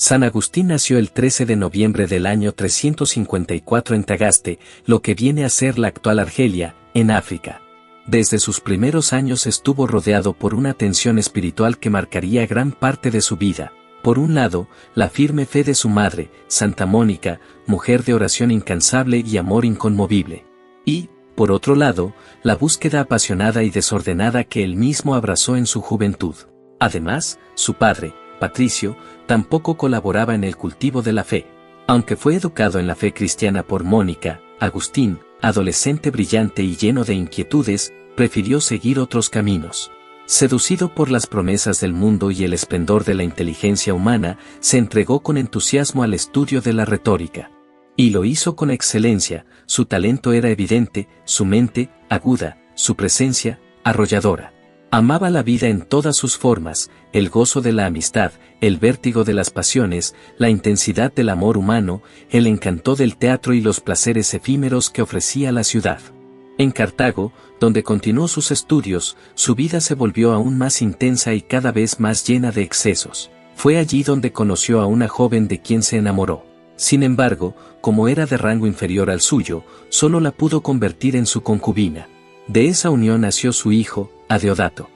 San Agustín nació el 13 de noviembre del año 354 en Tagaste, lo que viene a ser la actual Argelia, en África. Desde sus primeros años estuvo rodeado por una tensión espiritual que marcaría gran parte de su vida. Por un lado, la firme fe de su madre, Santa Mónica, mujer de oración incansable y amor inconmovible. Y, por otro lado, la búsqueda apasionada y desordenada que él mismo abrazó en su juventud. Además, su padre, Patricio, tampoco colaboraba en el cultivo de la fe. Aunque fue educado en la fe cristiana por Mónica, Agustín, adolescente brillante y lleno de inquietudes, prefirió seguir otros caminos. Seducido por las promesas del mundo y el esplendor de la inteligencia humana, se entregó con entusiasmo al estudio de la retórica. Y lo hizo con excelencia. Su talento era evidente, su mente, aguda, su presencia, arrolladora. Amaba la vida en todas sus formas, el gozo de la amistad, el vértigo de las pasiones, la intensidad del amor humano, el encanto del teatro y los placeres efímeros que ofrecía la ciudad. En Cartago, donde continuó sus estudios, su vida se volvió aún más intensa y cada vez más llena de excesos. Fue allí donde conoció a una joven de quien se enamoró. Sin embargo, como era de rango inferior al suyo, solo la pudo convertir en su concubina. De esa unión nació su hijo, Adeodato.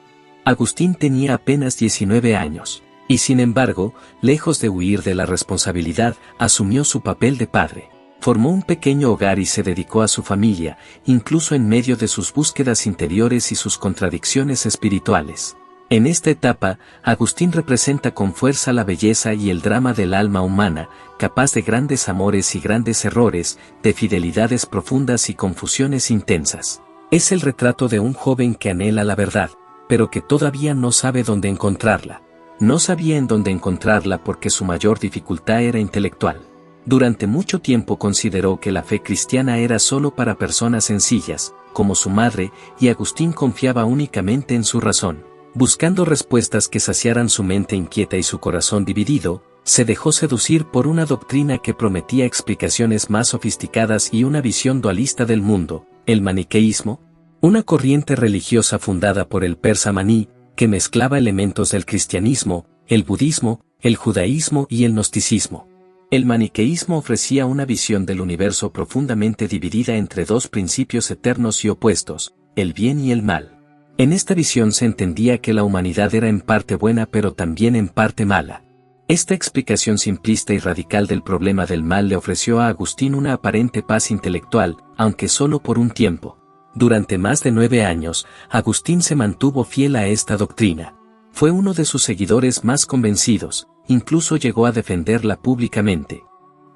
Agustín tenía apenas 19 años, y sin embargo, lejos de huir de la responsabilidad, asumió su papel de padre. Formó un pequeño hogar y se dedicó a su familia, incluso en medio de sus búsquedas interiores y sus contradicciones espirituales. En esta etapa, Agustín representa con fuerza la belleza y el drama del alma humana, capaz de grandes amores y grandes errores, de fidelidades profundas y confusiones intensas. Es el retrato de un joven que anhela la verdad, pero que todavía no sabe dónde encontrarla. No sabía en dónde encontrarla porque su mayor dificultad era intelectual. Durante mucho tiempo consideró que la fe cristiana era solo para personas sencillas, como su madre, y Agustín confiaba únicamente en su razón. Buscando respuestas que saciaran su mente inquieta y su corazón dividido, se dejó seducir por una doctrina que prometía explicaciones más sofisticadas y una visión dualista del mundo, el maniqueísmo, una corriente religiosa fundada por el persa Maní, que mezclaba elementos del cristianismo, el budismo, el judaísmo y el gnosticismo. El maniqueísmo ofrecía una visión del universo profundamente dividida entre dos principios eternos y opuestos, el bien y el mal. En esta visión se entendía que la humanidad era en parte buena pero también en parte mala. Esta explicación simplista y radical del problema del mal le ofreció a Agustín una aparente paz intelectual, aunque solo por un tiempo. Durante más de 9 años, Agustín se mantuvo fiel a esta doctrina. Fue uno de sus seguidores más convencidos, incluso llegó a defenderla públicamente.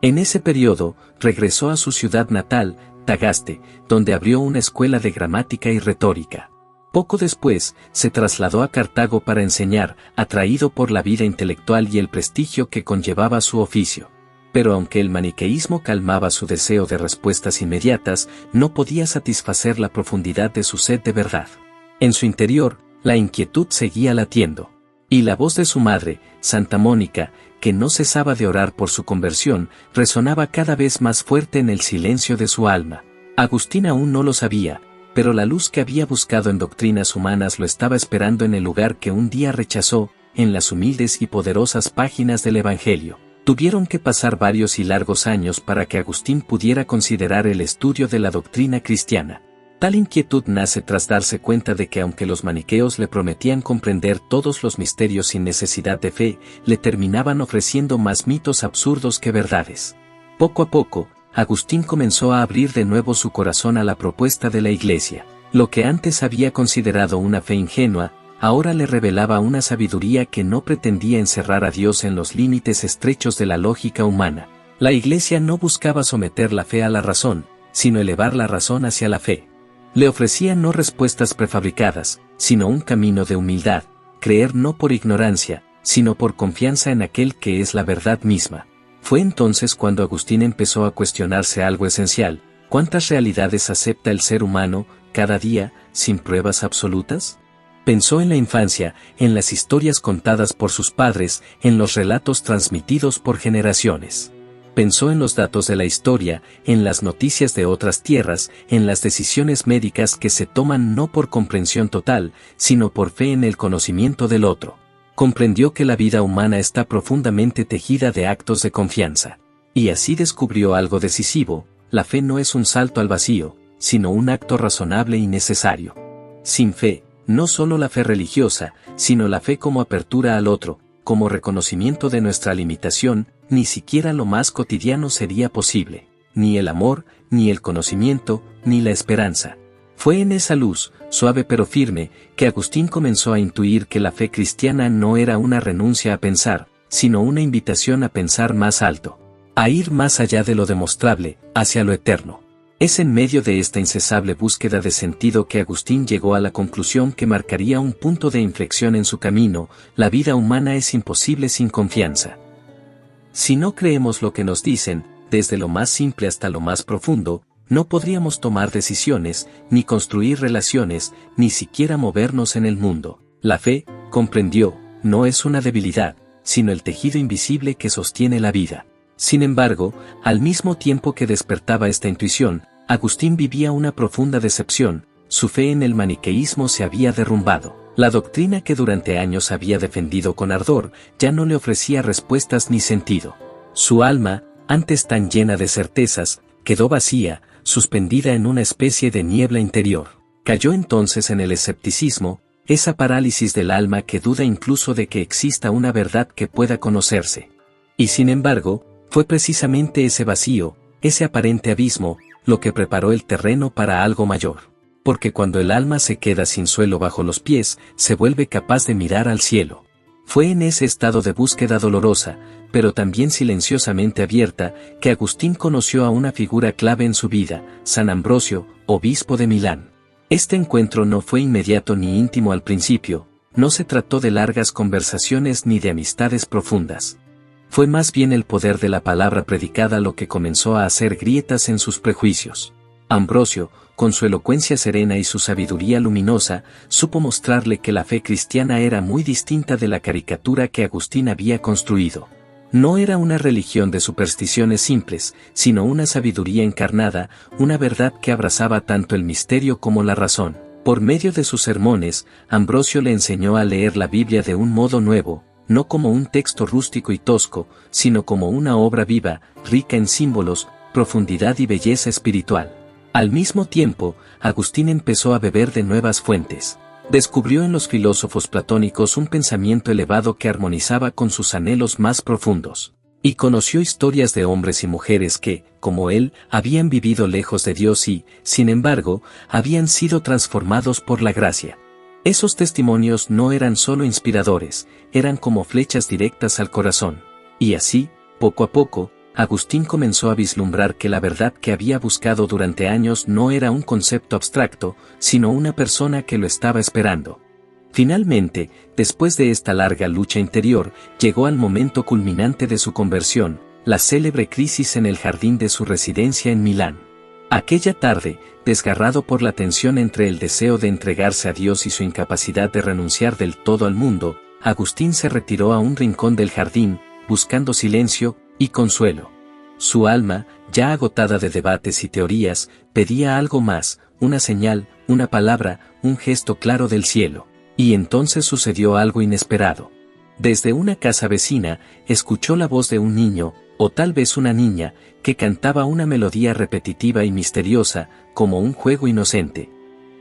En ese periodo, regresó a su ciudad natal, Tagaste, donde abrió una escuela de gramática y retórica. Poco después, se trasladó a Cartago para enseñar, atraído por la vida intelectual y el prestigio que conllevaba su oficio. Pero aunque el maniqueísmo calmaba su deseo de respuestas inmediatas, no podía satisfacer la profundidad de su sed de verdad. En su interior, la inquietud seguía latiendo. Y la voz de su madre, Santa Mónica, que no cesaba de orar por su conversión, resonaba cada vez más fuerte en el silencio de su alma. Agustín aún no lo sabía, pero la luz que había buscado en doctrinas humanas lo estaba esperando en el lugar que un día rechazó, en las humildes y poderosas páginas del Evangelio. Tuvieron que pasar varios y largos años para que Agustín pudiera considerar el estudio de la doctrina cristiana. Tal inquietud nace tras darse cuenta de que aunque los maniqueos le prometían comprender todos los misterios sin necesidad de fe, le terminaban ofreciendo más mitos absurdos que verdades. Poco a poco, Agustín comenzó a abrir de nuevo su corazón a la propuesta de la Iglesia. Lo que antes había considerado una fe ingenua, ahora le revelaba una sabiduría que no pretendía encerrar a Dios en los límites estrechos de la lógica humana. La Iglesia no buscaba someter la fe a la razón, sino elevar la razón hacia la fe. Le ofrecía no respuestas prefabricadas, sino un camino de humildad, creer no por ignorancia, sino por confianza en aquel que es la verdad misma. Fue entonces cuando Agustín empezó a cuestionarse algo esencial: ¿cuántas realidades acepta el ser humano, cada día, sin pruebas absolutas? Pensó en la infancia, en las historias contadas por sus padres, en los relatos transmitidos por generaciones. Pensó en los datos de la historia, en las noticias de otras tierras, en las decisiones médicas que se toman no por comprensión total, sino por fe en el conocimiento del otro. Comprendió que la vida humana está profundamente tejida de actos de confianza. Y así descubrió algo decisivo: la fe no es un salto al vacío, sino un acto razonable y necesario. Sin fe, no solo la fe religiosa, sino la fe como apertura al otro, como reconocimiento de nuestra limitación, ni siquiera lo más cotidiano sería posible. Ni el amor, ni el conocimiento, ni la esperanza. Fue en esa luz, suave pero firme, que Agustín comenzó a intuir que la fe cristiana no era una renuncia a pensar, sino una invitación a pensar más alto, a ir más allá de lo demostrable, hacia lo eterno. Es en medio de esta incesable búsqueda de sentido que Agustín llegó a la conclusión que marcaría un punto de inflexión en su camino: la vida humana es imposible sin confianza. Si no creemos lo que nos dicen, desde lo más simple hasta lo más profundo, no podríamos tomar decisiones, ni construir relaciones, ni siquiera movernos en el mundo. La fe, comprendió, no es una debilidad, sino el tejido invisible que sostiene la vida. Sin embargo, al mismo tiempo que despertaba esta intuición, Agustín vivía una profunda decepción. Su fe en el maniqueísmo se había derrumbado. La doctrina que durante años había defendido con ardor, ya no le ofrecía respuestas ni sentido. Su alma, antes tan llena de certezas, quedó vacía, suspendida en una especie de niebla interior. Cayó entonces en el escepticismo, esa parálisis del alma que duda incluso de que exista una verdad que pueda conocerse. Y sin embargo, fue precisamente ese vacío, ese aparente abismo, lo que preparó el terreno para algo mayor. Porque cuando el alma se queda sin suelo bajo los pies, se vuelve capaz de mirar al cielo. Fue en ese estado de búsqueda dolorosa, pero también silenciosamente abierta, que Agustín conoció a una figura clave en su vida: San Ambrosio, obispo de Milán. Este encuentro no fue inmediato ni íntimo al principio, no se trató de largas conversaciones ni de amistades profundas. Fue más bien el poder de la palabra predicada lo que comenzó a hacer grietas en sus prejuicios. Ambrosio, con su elocuencia serena y su sabiduría luminosa, supo mostrarle que la fe cristiana era muy distinta de la caricatura que Agustín había construido. No era una religión de supersticiones simples, sino una sabiduría encarnada, una verdad que abrazaba tanto el misterio como la razón. Por medio de sus sermones, Ambrosio le enseñó a leer la Biblia de un modo nuevo, no como un texto rústico y tosco, sino como una obra viva, rica en símbolos, profundidad y belleza espiritual. Al mismo tiempo, Agustín empezó a beber de nuevas fuentes. Descubrió en los filósofos platónicos un pensamiento elevado que armonizaba con sus anhelos más profundos. Y conoció historias de hombres y mujeres que, como él, habían vivido lejos de Dios y, sin embargo, habían sido transformados por la gracia. Esos testimonios no eran solo inspiradores, eran como flechas directas al corazón. Y así, poco a poco, Agustín comenzó a vislumbrar que la verdad que había buscado durante años no era un concepto abstracto, sino una persona que lo estaba esperando. Finalmente, después de esta larga lucha interior, llegó al momento culminante de su conversión, la célebre crisis en el jardín de su residencia en Milán. Aquella tarde, desgarrado por la tensión entre el deseo de entregarse a Dios y su incapacidad de renunciar del todo al mundo, Agustín se retiró a un rincón del jardín, buscando silencio y consuelo. Su alma, ya agotada de debates y teorías, pedía algo más: una señal, una palabra, un gesto claro del cielo. Y entonces sucedió algo inesperado. Desde una casa vecina, escuchó la voz de un niño, o tal vez una niña, que cantaba una melodía repetitiva y misteriosa, como un juego inocente.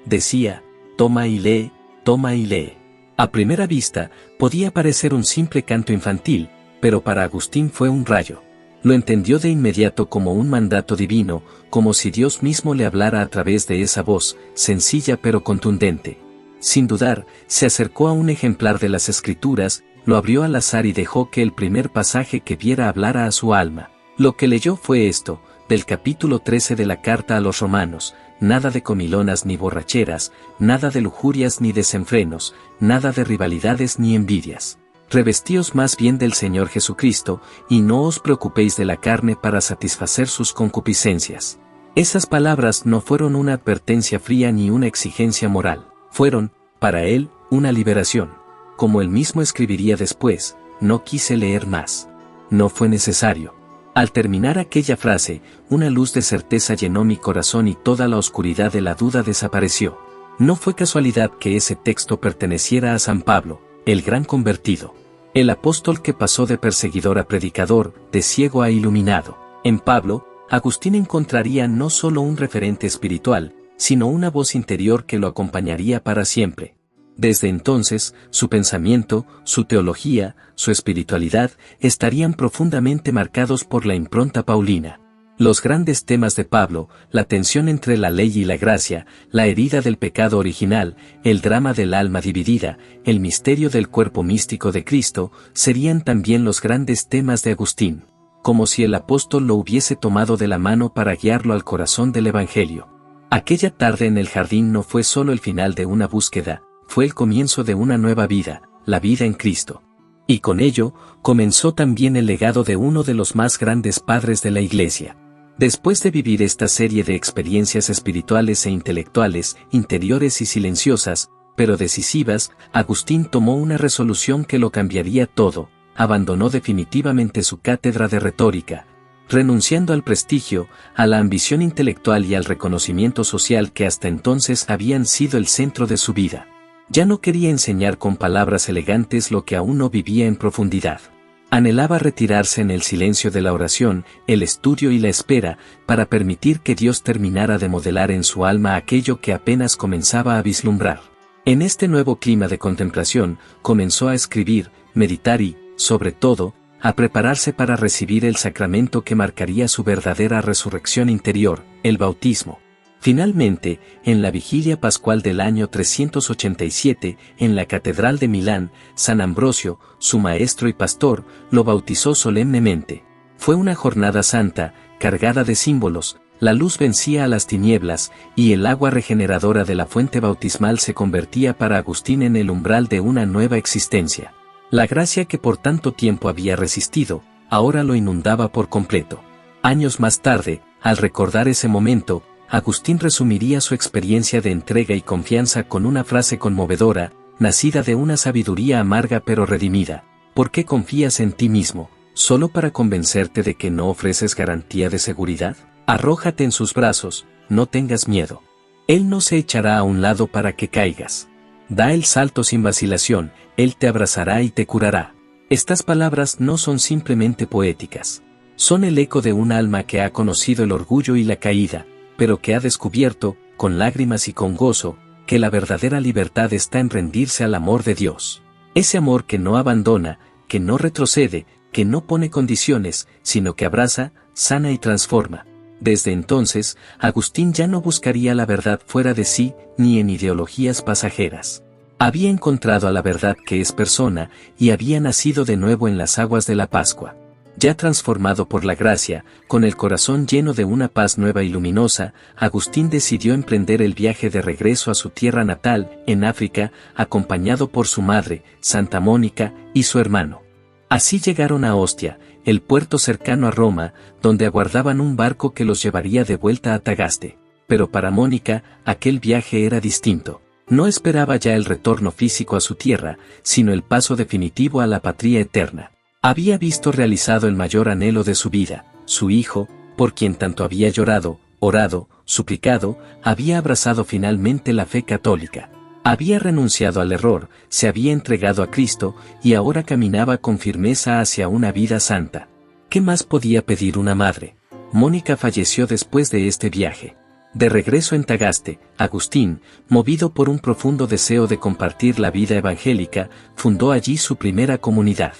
Decía: toma y lee, toma y lee. A primera vista, podía parecer un simple canto infantil, pero para Agustín fue un rayo. Lo entendió de inmediato como un mandato divino, como si Dios mismo le hablara a través de esa voz, sencilla pero contundente. Sin dudar, se acercó a un ejemplar de las Escrituras, lo abrió al azar y dejó que el primer pasaje que viera hablara a su alma. Lo que leyó fue esto, del capítulo 13 de la carta a los Romanos: nada de comilonas ni borracheras, nada de lujurias ni desenfrenos, nada de rivalidades ni envidias. Revestíos más bien del Señor Jesucristo, y no os preocupéis de la carne para satisfacer sus concupiscencias. Esas palabras no fueron una advertencia fría ni una exigencia moral, fueron, para él, una liberación. Como él mismo escribiría después: no quise leer más. No fue necesario. Al terminar aquella frase, una luz de certeza llenó mi corazón y toda la oscuridad de la duda desapareció. No fue casualidad que ese texto perteneciera a San Pablo, el gran convertido. El apóstol que pasó de perseguidor a predicador, de ciego a iluminado. En Pablo, Agustín encontraría no solo un referente espiritual, sino una voz interior que lo acompañaría para siempre. Desde entonces, su pensamiento, su teología, su espiritualidad, estarían profundamente marcados por la impronta paulina. Los grandes temas de Pablo, la tensión entre la ley y la gracia, la herida del pecado original, el drama del alma dividida, el misterio del cuerpo místico de Cristo, serían también los grandes temas de Agustín, como si el apóstol lo hubiese tomado de la mano para guiarlo al corazón del Evangelio. Aquella tarde en el jardín no fue solo el final de una búsqueda, fue el comienzo de una nueva vida, la vida en Cristo. Y con ello, comenzó también el legado de uno de los más grandes padres de la Iglesia. Después de vivir esta serie de experiencias espirituales e intelectuales, interiores y silenciosas, pero decisivas, Agustín tomó una resolución que lo cambiaría todo, abandonó definitivamente su cátedra de retórica, renunciando al prestigio, a la ambición intelectual y al reconocimiento social que hasta entonces habían sido el centro de su vida. Ya no quería enseñar con palabras elegantes lo que aún no vivía en profundidad. Anhelaba retirarse en el silencio de la oración, el estudio y la espera, para permitir que Dios terminara de modelar en su alma aquello que apenas comenzaba a vislumbrar. En este nuevo clima de contemplación, comenzó a escribir, meditar y, sobre todo, a prepararse para recibir el sacramento que marcaría su verdadera resurrección interior, el bautismo. Finalmente, en la vigilia pascual del año 387, en la Catedral de Milán, San Ambrosio, su maestro y pastor, lo bautizó solemnemente. Fue una jornada santa, cargada de símbolos, la luz vencía a las tinieblas, y el agua regeneradora de la fuente bautismal se convertía para Agustín en el umbral de una nueva existencia. La gracia que por tanto tiempo había resistido, ahora lo inundaba por completo. Años más tarde, al recordar ese momento, Agustín resumiría su experiencia de entrega y confianza con una frase conmovedora, nacida de una sabiduría amarga pero redimida: ¿por qué confías en ti mismo, solo para convencerte de que no ofreces garantía de seguridad? Arrójate en sus brazos, no tengas miedo. Él no se echará a un lado para que caigas. Da el salto sin vacilación, Él te abrazará y te curará. Estas palabras no son simplemente poéticas. Son el eco de un alma que ha conocido el orgullo y la caída, pero que ha descubierto, con lágrimas y con gozo, que la verdadera libertad está en rendirse al amor de Dios. Ese amor que no abandona, que no retrocede, que no pone condiciones, sino que abraza, sana y transforma. Desde entonces, Agustín ya no buscaría la verdad fuera de sí, ni en ideologías pasajeras. Había encontrado a la verdad que es persona, y había nacido de nuevo en las aguas de la Pascua. Ya transformado por la gracia, con el corazón lleno de una paz nueva y luminosa, Agustín decidió emprender el viaje de regreso a su tierra natal, en África, acompañado por su madre, Santa Mónica, y su hermano. Así llegaron a Ostia, el puerto cercano a Roma, donde aguardaban un barco que los llevaría de vuelta a Tagaste. Pero para Mónica, aquel viaje era distinto. No esperaba ya el retorno físico a su tierra, sino el paso definitivo a la patria eterna. Había visto realizado el mayor anhelo de su vida, su hijo, por quien tanto había llorado, orado, suplicado, había abrazado finalmente la fe católica. Había renunciado al error, se había entregado a Cristo, y ahora caminaba con firmeza hacia una vida santa. ¿Qué más podía pedir una madre? Mónica falleció después de este viaje. De regreso en Tagaste, Agustín, movido por un profundo deseo de compartir la vida evangélica, fundó allí su primera comunidad.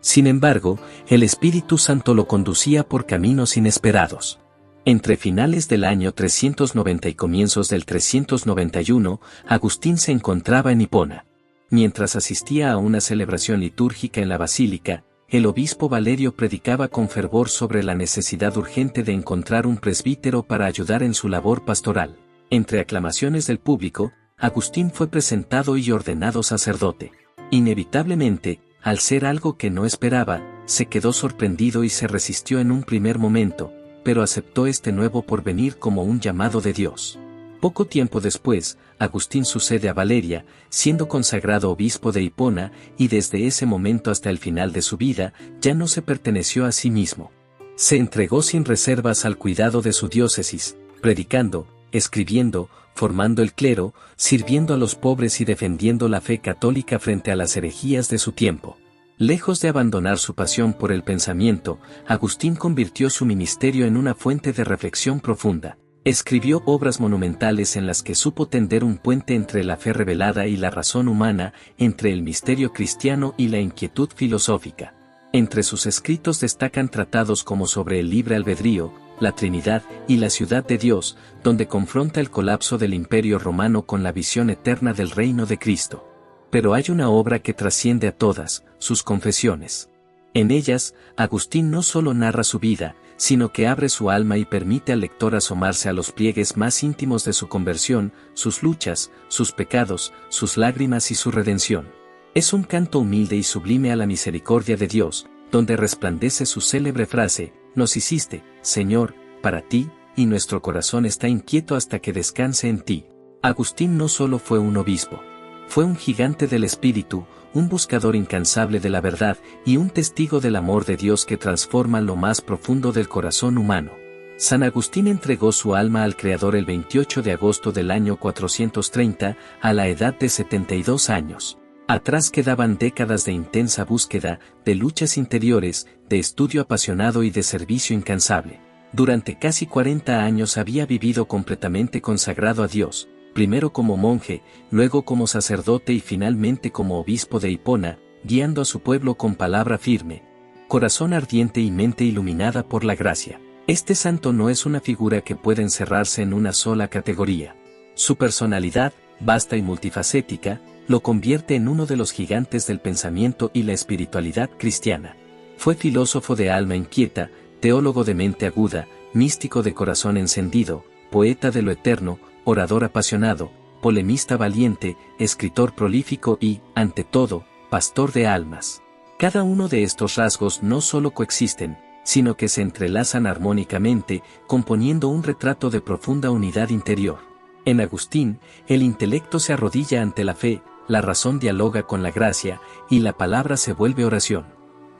Sin embargo, el Espíritu Santo lo conducía por caminos inesperados. Entre finales del año 390 y comienzos del 391, Agustín se encontraba en Hipona. Mientras asistía a una celebración litúrgica en la basílica, el obispo Valerio predicaba con fervor sobre la necesidad urgente de encontrar un presbítero para ayudar en su labor pastoral. Entre aclamaciones del público, Agustín fue presentado y ordenado sacerdote. Inevitablemente, al ser algo que no esperaba, se quedó sorprendido y se resistió en un primer momento, pero aceptó este nuevo porvenir como un llamado de Dios. Poco tiempo después, Agustín sucede a Valeria, siendo consagrado obispo de Hipona, y desde ese momento hasta el final de su vida, ya no se perteneció a sí mismo. Se entregó sin reservas al cuidado de su diócesis, predicando, escribiendo, formando el clero, sirviendo a los pobres y defendiendo la fe católica frente a las herejías de su tiempo. Lejos de abandonar su pasión por el pensamiento, Agustín convirtió su ministerio en una fuente de reflexión profunda. Escribió obras monumentales en las que supo tender un puente entre la fe revelada y la razón humana, entre el misterio cristiano y la inquietud filosófica. Entre sus escritos destacan tratados como sobre el libre albedrío, la Trinidad y la ciudad de Dios, donde confronta el colapso del Imperio Romano con la visión eterna del reino de Cristo. Pero hay una obra que trasciende a todas, sus confesiones. En ellas, Agustín no solo narra su vida, sino que abre su alma y permite al lector asomarse a los pliegues más íntimos de su conversión, sus luchas, sus pecados, sus lágrimas y su redención. Es un canto humilde y sublime a la misericordia de Dios, donde resplandece su célebre frase: «Nos hiciste, Señor, para ti, y nuestro corazón está inquieto hasta que descanse en ti». Agustín no solo fue un obispo. Fue un gigante del espíritu, un buscador incansable de la verdad y un testigo del amor de Dios que transforma lo más profundo del corazón humano. San Agustín entregó su alma al Creador el 28 de agosto del año 430, a la edad de 72 años. Atrás quedaban décadas de intensa búsqueda, de luchas interiores, de estudio apasionado y de servicio incansable. Durante casi 40 años había vivido completamente consagrado a Dios, primero como monje, luego como sacerdote y finalmente como obispo de Hipona, guiando a su pueblo con palabra firme, corazón ardiente y mente iluminada por la gracia. Este santo no es una figura que pueda encerrarse en una sola categoría. Su personalidad, vasta y multifacética, lo convierte en uno de los gigantes del pensamiento y la espiritualidad cristiana. Fue filósofo de alma inquieta, teólogo de mente aguda, místico de corazón encendido, poeta de lo eterno, orador apasionado, polemista valiente, escritor prolífico y, ante todo, pastor de almas. Cada uno de estos rasgos no solo coexisten, sino que se entrelazan armónicamente, componiendo un retrato de profunda unidad interior. En Agustín, el intelecto se arrodilla ante la fe, la razón dialoga con la gracia, y la palabra se vuelve oración.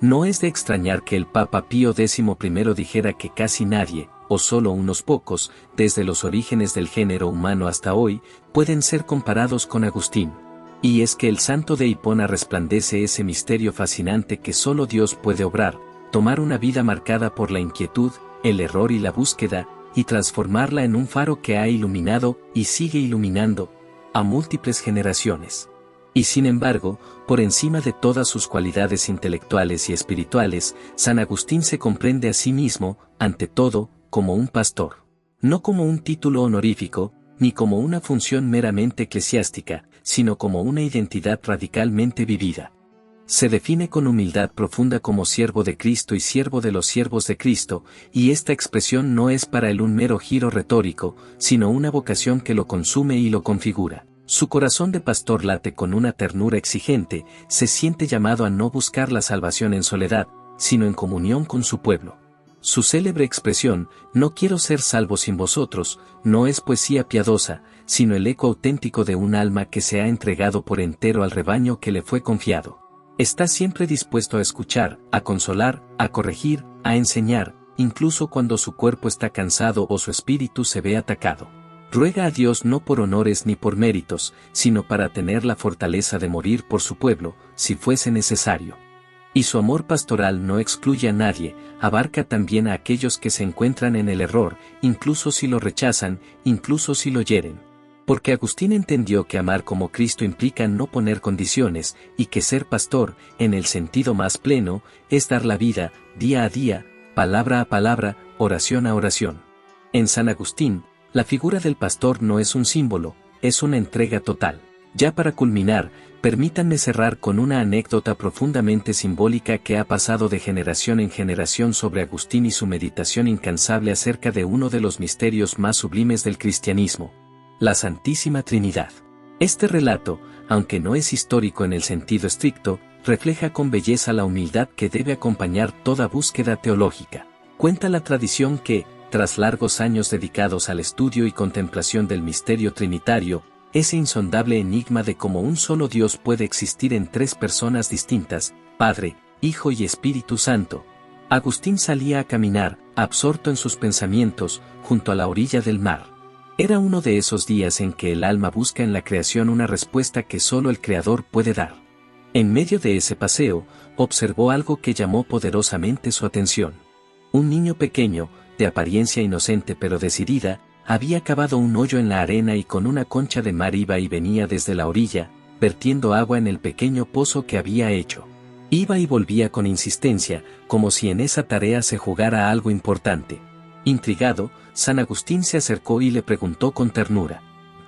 No es de extrañar que el Papa Pío XI dijera que casi nadie, o solo unos pocos, desde los orígenes del género humano hasta hoy, pueden ser comparados con Agustín. Y es que el santo de Hipona resplandece ese misterio fascinante que solo Dios puede obrar, tomar una vida marcada por la inquietud, el error y la búsqueda, y transformarla en un faro que ha iluminado, y sigue iluminando, a múltiples generaciones. Y sin embargo, por encima de todas sus cualidades intelectuales y espirituales, San Agustín se comprende a sí mismo, ante todo, como un pastor. No como un título honorífico, ni como una función meramente eclesiástica, sino como una identidad radicalmente vivida. Se define con humildad profunda como siervo de Cristo y siervo de los siervos de Cristo, y esta expresión no es para él un mero giro retórico, sino una vocación que lo consume y lo configura. Su corazón de pastor late con una ternura exigente, se siente llamado a no buscar la salvación en soledad, sino en comunión con su pueblo. Su célebre expresión, «No quiero ser salvo sin vosotros», no es poesía piadosa, sino el eco auténtico de un alma que se ha entregado por entero al rebaño que le fue confiado. Está siempre dispuesto a escuchar, a consolar, a corregir, a enseñar, incluso cuando su cuerpo está cansado o su espíritu se ve atacado. Ruega a Dios no por honores ni por méritos, sino para tener la fortaleza de morir por su pueblo, si fuese necesario. Y su amor pastoral no excluye a nadie, abarca también a aquellos que se encuentran en el error, incluso si lo rechazan, incluso si lo hieren. Porque Agustín entendió que amar como Cristo implica no poner condiciones, y que ser pastor, en el sentido más pleno, es dar la vida, día a día, palabra a palabra, oración a oración. En San Agustín, la figura del pastor no es un símbolo, es una entrega total. Ya para culminar, permítanme cerrar con una anécdota profundamente simbólica que ha pasado de generación en generación sobre Agustín y su meditación incansable acerca de uno de los misterios más sublimes del cristianismo, la Santísima Trinidad. Este relato, aunque no es histórico en el sentido estricto, refleja con belleza la humildad que debe acompañar toda búsqueda teológica. Cuenta la tradición que, tras largos años dedicados al estudio y contemplación del misterio trinitario, ese insondable enigma de cómo un solo Dios puede existir en tres personas distintas, Padre, Hijo y Espíritu Santo, Agustín salía a caminar, absorto en sus pensamientos, junto a la orilla del mar. Era uno de esos días en que el alma busca en la creación una respuesta que solo el Creador puede dar. En medio de ese paseo, observó algo que llamó poderosamente su atención. Un niño pequeño, de apariencia inocente pero decidida, había cavado un hoyo en la arena y con una concha de mar iba y venía desde la orilla, vertiendo agua en el pequeño pozo que había hecho. Iba y volvía con insistencia, como si en esa tarea se jugara algo importante. Intrigado, San Agustín se acercó y le preguntó con ternura: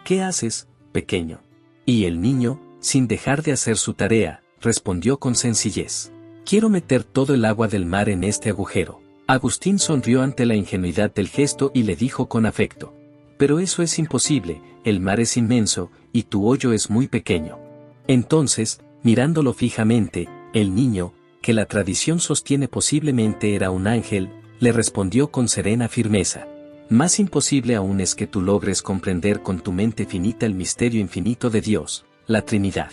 «¿Qué haces, pequeño?». Y el niño, sin dejar de hacer su tarea, respondió con sencillez: «Quiero meter todo el agua del mar en este agujero». Agustín sonrió ante la ingenuidad del gesto y le dijo con afecto: «Pero eso es imposible, el mar es inmenso, y tu hoyo es muy pequeño». Entonces, mirándolo fijamente, el niño, que la tradición sostiene posiblemente era un ángel, le respondió con serena firmeza: «Más imposible aún es que tú logres comprender con tu mente finita el misterio infinito de Dios, la Trinidad».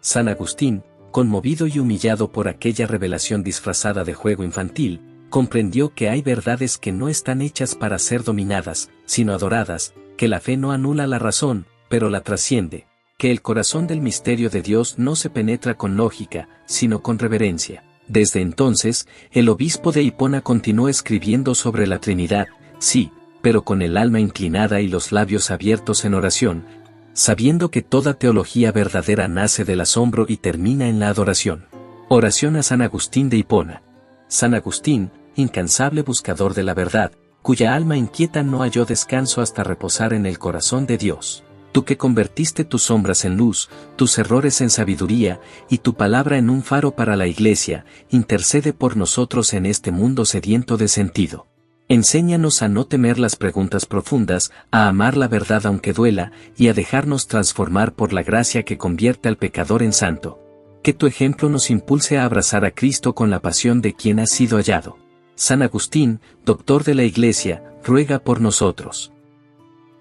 San Agustín, conmovido y humillado por aquella revelación disfrazada de juego infantil, comprendió que hay verdades que no están hechas para ser dominadas, sino adoradas, que la fe no anula la razón, pero la trasciende, que el corazón del misterio de Dios no se penetra con lógica, sino con reverencia. Desde entonces, el obispo de Hipona continuó escribiendo sobre la Trinidad, sí, pero con el alma inclinada y los labios abiertos en oración, sabiendo que toda teología verdadera nace del asombro y termina en la adoración. Oración a San Agustín de Hipona. San Agustín, incansable buscador de la verdad, cuya alma inquieta no halló descanso hasta reposar en el corazón de Dios. Tú que convertiste tus sombras en luz, tus errores en sabiduría, y tu palabra en un faro para la Iglesia, intercede por nosotros en este mundo sediento de sentido. Enséñanos a no temer las preguntas profundas, a amar la verdad aunque duela, y a dejarnos transformar por la gracia que convierte al pecador en santo. Que tu ejemplo nos impulse a abrazar a Cristo con la pasión de quien ha sido hallado. San Agustín, doctor de la Iglesia, ruega por nosotros.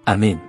Amén.